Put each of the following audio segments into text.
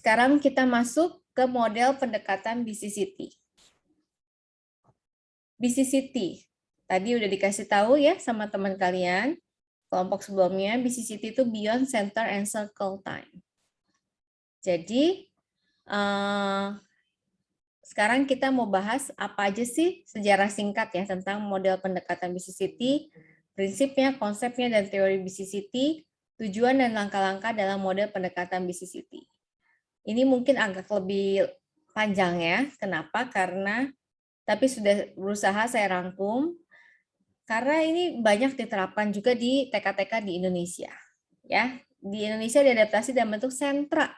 Sekarang kita masuk ke model pendekatan BCCT. BCCT, tadi udah dikasih tahu ya sama teman kalian, kelompok sebelumnya, BCCT itu Beyond Center and Circle Time. Jadi, sekarang kita mau bahas apa aja sih sejarah singkat ya tentang model pendekatan BCCT, prinsipnya, konsepnya, dan teori BCCT, tujuan dan langkah-langkah dalam model pendekatan BCCT. Ini mungkin agak lebih panjang ya. Kenapa? Karena tapi sudah berusaha saya rangkum karena ini banyak diterapkan juga di TK-TK di Indonesia. Ya, di Indonesia diadaptasi dalam bentuk sentra.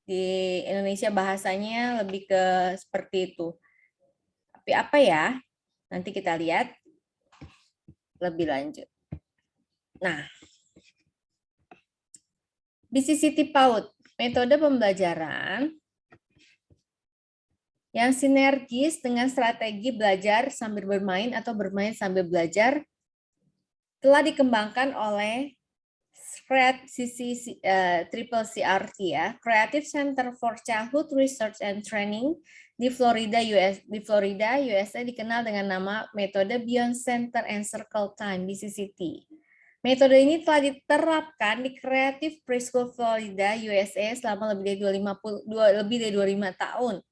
Di Indonesia bahasanya lebih ke seperti itu. Tapi apa ya? Nanti kita lihat lebih lanjut. Nah, BCCT PAUD, metode pembelajaran yang sinergis dengan strategi belajar sambil bermain atau bermain sambil belajar telah dikembangkan oleh Triple CRT ya, Creative Center for Childhood Research and Training di Florida, USA dikenal dengan nama metode Beyond Center and Circle Time (BCCT). Metode ini telah diterapkan di Creative Preschool Florida, USA selama lebih dari 25 tahun,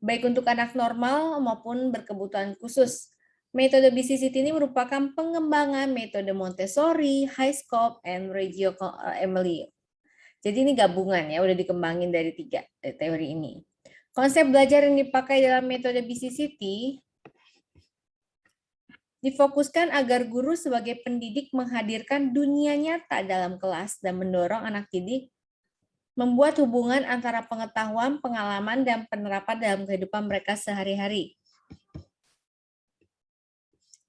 baik untuk anak normal maupun berkebutuhan khusus. Metode BCCT ini merupakan pengembangan metode Montessori, Highscope, and Reggio Emilia. Jadi ini gabungan ya, udah dikembangin dari 3 teori ini. Konsep belajar yang dipakai dalam metode BCCT difokuskan agar guru sebagai pendidik menghadirkan dunia nyata dalam kelas dan mendorong anak didik membuat hubungan antara pengetahuan, pengalaman, dan penerapan dalam kehidupan mereka sehari-hari.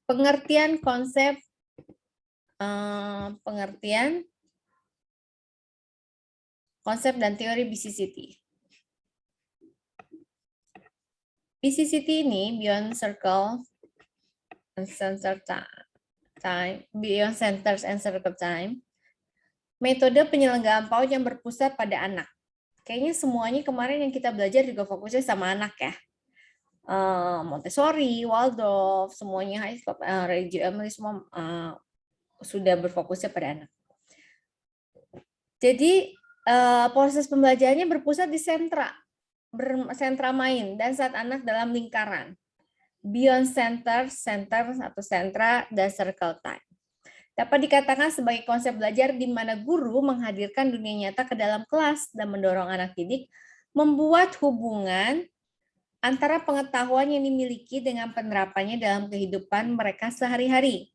Pengertian konsep, konsep dan teori BCCT. BCCT ini Beyond Circle and Center Time, Beyond Centers and Circle Time, metode penyelenggaraan PAUD yang berpusat pada anak. Kayaknya semuanya kemarin yang kita belajar juga fokusnya sama anak ya. Montessori, Waldorf, semuanya Highscope, Reggio Emilia semua sudah berfokusnya pada anak. Jadi proses pembelajarannya berpusat di sentra main dan saat anak dalam lingkaran. Beyond center atau sentra dan circle time. Dapat dikatakan sebagai konsep belajar di mana guru menghadirkan dunia nyata ke dalam kelas dan mendorong anak didik membuat hubungan antara pengetahuan yang dimiliki dengan penerapannya dalam kehidupan mereka sehari-hari.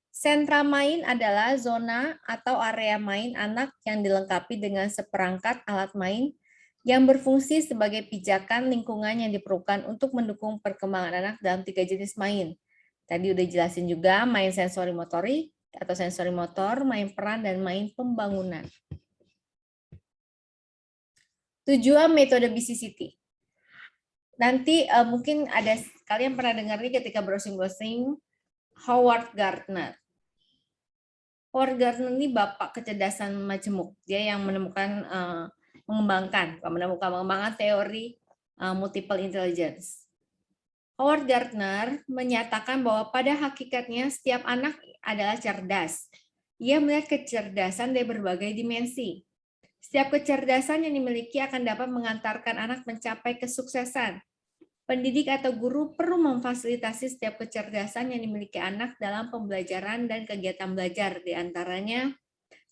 Sentra main adalah zona atau area main anak yang dilengkapi dengan seperangkat alat main yang berfungsi sebagai pijakan lingkungan yang diperlukan untuk mendukung perkembangan anak dalam 3 jenis main. Tadi udah jelasin juga main sensori motorik atau sensori motor, main peran, dan main pembangunan. Tujuan metode BCCT. Nanti mungkin ada kalian pernah dengar nih ketika browsing-browsing Howard Gardner. Howard Gardner ini bapak kecerdasan majemuk. Dia yang mengembangkan teori multiple intelligence. Howard Gardner menyatakan bahwa pada hakikatnya setiap anak adalah cerdas. Ia melihat kecerdasan dari berbagai dimensi. Setiap kecerdasan yang dimiliki akan dapat mengantarkan anak mencapai kesuksesan. Pendidik atau guru perlu memfasilitasi setiap kecerdasan yang dimiliki anak dalam pembelajaran dan kegiatan belajar, di antaranya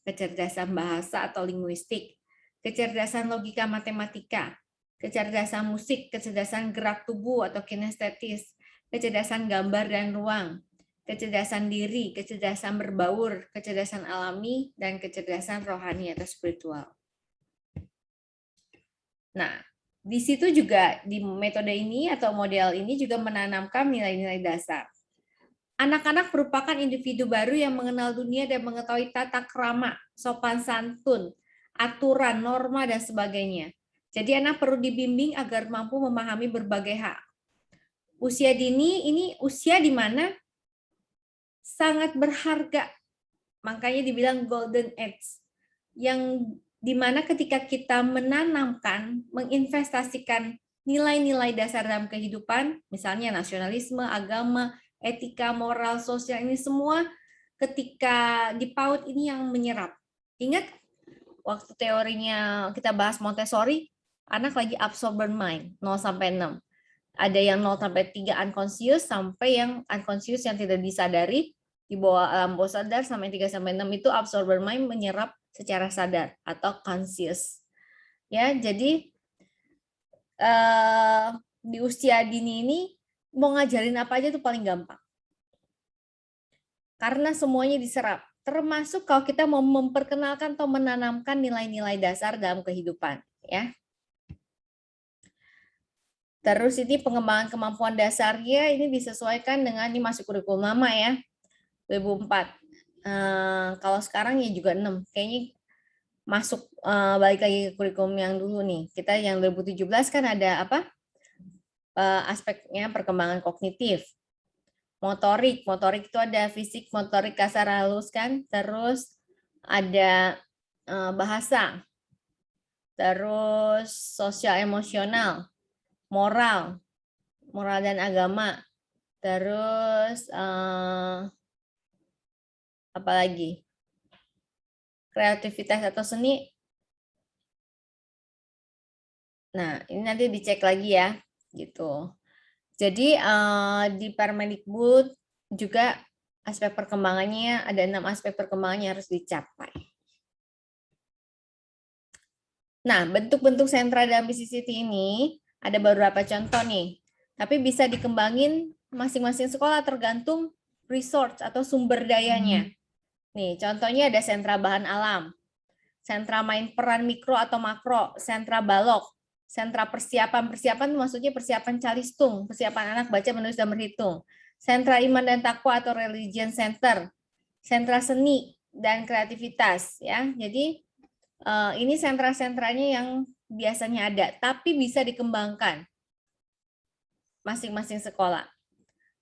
kecerdasan bahasa atau linguistik, kecerdasan logika matematika, kecerdasan musik, kecerdasan gerak tubuh atau kinestetis, kecerdasan gambar dan ruang, kecerdasan diri, kecerdasan berbaur, kecerdasan alami, dan kecerdasan rohani atau spiritual. Nah, di situ juga di metode ini atau model ini juga menanamkan nilai-nilai dasar. Anak-anak merupakan individu baru yang mengenal dunia dan mengetahui tata krama, sopan santun, aturan, norma, dan sebagainya. Jadi anak perlu dibimbing agar mampu memahami berbagai hak. Usia dini ini usia di mana sangat berharga. Makanya dibilang golden age. Yang di mana ketika kita menanamkan, menginvestasikan nilai-nilai dasar dalam kehidupan, misalnya nasionalisme, agama, etika, moral, sosial, ini semua ketika dipaut ini yang menyerap. Ingat waktu teorinya kita bahas Montessori, anak lagi absorbent mind, 0 sampai 6. Ada yang 0 sampai 3 unconscious, sampai yang unconscious yang tidak disadari, di bawah alam bawah sadar sampai 3 sampai 6 itu absorbent mind menyerap secara sadar atau conscious. Ya, jadi di usia dini ini mau ngajarin apa aja itu paling gampang. Karena semuanya diserap, termasuk kalau kita mau memperkenalkan atau menanamkan nilai-nilai dasar dalam kehidupan, ya. Terus ini pengembangan kemampuan dasarnya ini disesuaikan dengan ini masuk kurikulum lama ya. 2004. Kalau sekarang ya juga 6. Kayaknya masuk balik lagi ke kurikulum yang dulu nih. Kita yang 2017 kan ada apa? Aspeknya perkembangan kognitif. Motorik itu ada fisik, motorik, kasar, halus kan. Terus ada bahasa. Terus sosial emosional, moral dan agama. Terus apalagi kreativitas atau seni. Nah, ini nanti dicek lagi ya, gitu. Jadi di Permendikbud juga aspek perkembangannya ada 6 aspek perkembangannya harus dicapai. Nah, bentuk-bentuk sentra dalam BCCT ini ada beberapa contoh nih, tapi bisa dikembangin masing-masing sekolah tergantung resource atau sumber dayanya. Nih, contohnya ada sentra bahan alam, sentra main peran mikro atau makro, sentra balok, sentra persiapan itu maksudnya persiapan calistung, persiapan anak baca, menulis, dan berhitung, sentra iman dan takwa atau religion center, sentra seni dan kreativitas, ya. Jadi ini sentra-sentranya yang biasanya ada, tapi bisa dikembangkan masing-masing sekolah.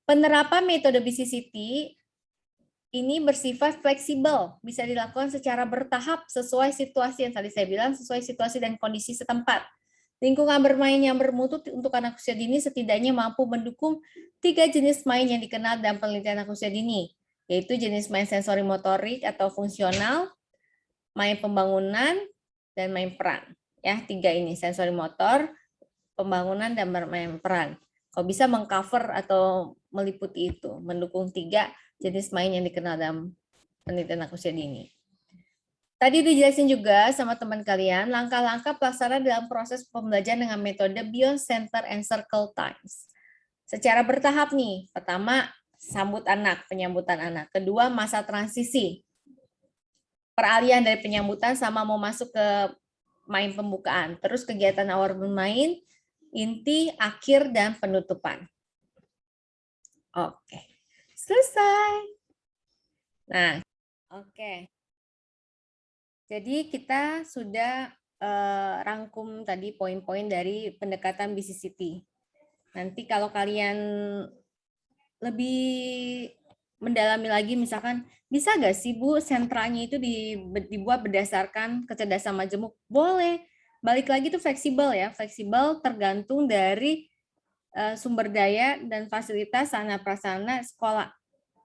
Penerapan metode BCCT ini bersifat fleksibel, bisa dilakukan secara bertahap sesuai situasi yang tadi saya bilang, sesuai situasi dan kondisi setempat. Lingkungan bermain yang bermutu untuk anak usia dini setidaknya mampu mendukung 3 jenis main yang dikenal dalam penelitian anak usia dini, yaitu jenis main sensori motorik atau fungsional, main pembangunan, dan main peran. Ya, 3 ini, sensori motor, pembangunan, dan main peran. Kalau bisa mengcover atau meliputi itu, mendukung 3 jenis main yang dikenal dalam penelitian anak usia dini. Tadi dijelasin juga sama teman kalian, langkah-langkah pelaksanaan dalam proses pembelajaran dengan metode Beyond Center and Circle Times. Secara bertahap nih, pertama sambut anak, penyambutan anak. Kedua, masa transisi, peralihan dari penyambutan sama mau masuk ke main pembukaan. Terus kegiatan awal bermain, inti, akhir, dan penutupan. Oke. Selesai. Nah, oke. Jadi kita sudah rangkum tadi poin-poin dari pendekatan BCCT. Nanti kalau kalian lebih mendalami lagi, misalkan bisa nggak sih Bu sentranya itu dibuat berdasarkan kecerdasan majemuk? Boleh. Balik lagi itu fleksibel ya, fleksibel tergantung dari sumber daya dan fasilitas sarana prasarana sekolah.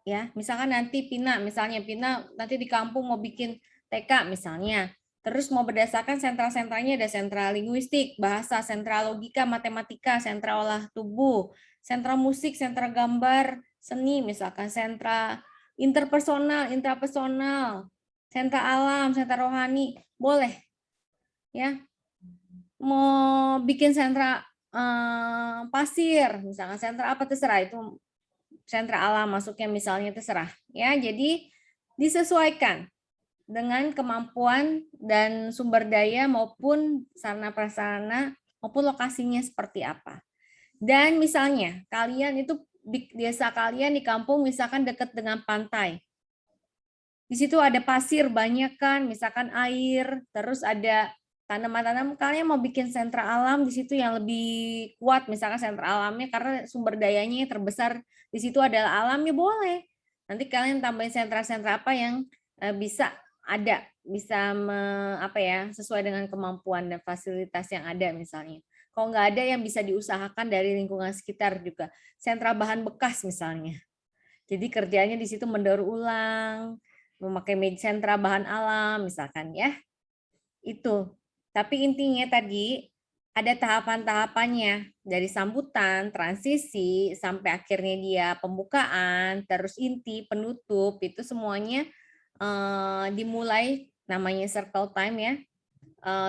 Ya, misalkan nanti Pina nanti di kampung mau bikin TK misalnya, terus mau berdasarkan sentra-sentranya ada sentra linguistik, bahasa, sentra logika, matematika, sentra olah tubuh, sentra musik, sentra gambar, seni misalkan, sentra interpersonal, intrapersonal, sentra alam, sentra rohani, boleh. Ya. Mau bikin sentra pasir, misalkan sentra apa terserah, itu sentra alam masuknya misalnya terserah ya. Jadi disesuaikan dengan kemampuan dan sumber daya maupun sarana prasarana maupun lokasinya seperti apa. Dan misalnya kalian itu di desa kalian di kampung misalkan dekat dengan pantai. Di situ ada pasir banyak kan, misalkan air, terus ada tanaman-tanaman, kalian mau bikin sentra alam di situ yang lebih kuat, misalkan sentra alamnya karena sumber dayanya terbesar di situ adalah alamnya, boleh. Nanti kalian tambahin sentra-sentra apa yang bisa ada bisa sesuai dengan kemampuan dan fasilitas yang ada misalnya. Kalau nggak ada yang bisa diusahakan dari lingkungan sekitar juga. Sentra bahan bekas misalnya. Jadi kerjanya di situ mendaur ulang, memakai sentra bahan alam misalkan ya. Itu. Tapi intinya tadi ada tahapan-tahapannya dari sambutan, transisi sampai akhirnya dia pembukaan, terus inti, penutup itu semuanya dimulai namanya circle time ya.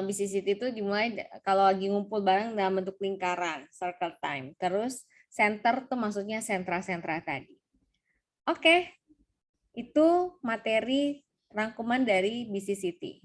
BCCT itu dimulai kalau lagi ngumpul bareng dalam bentuk lingkaran, circle time. Terus center tuh maksudnya sentra-sentra tadi. Oke, itu materi rangkuman dari BCCT.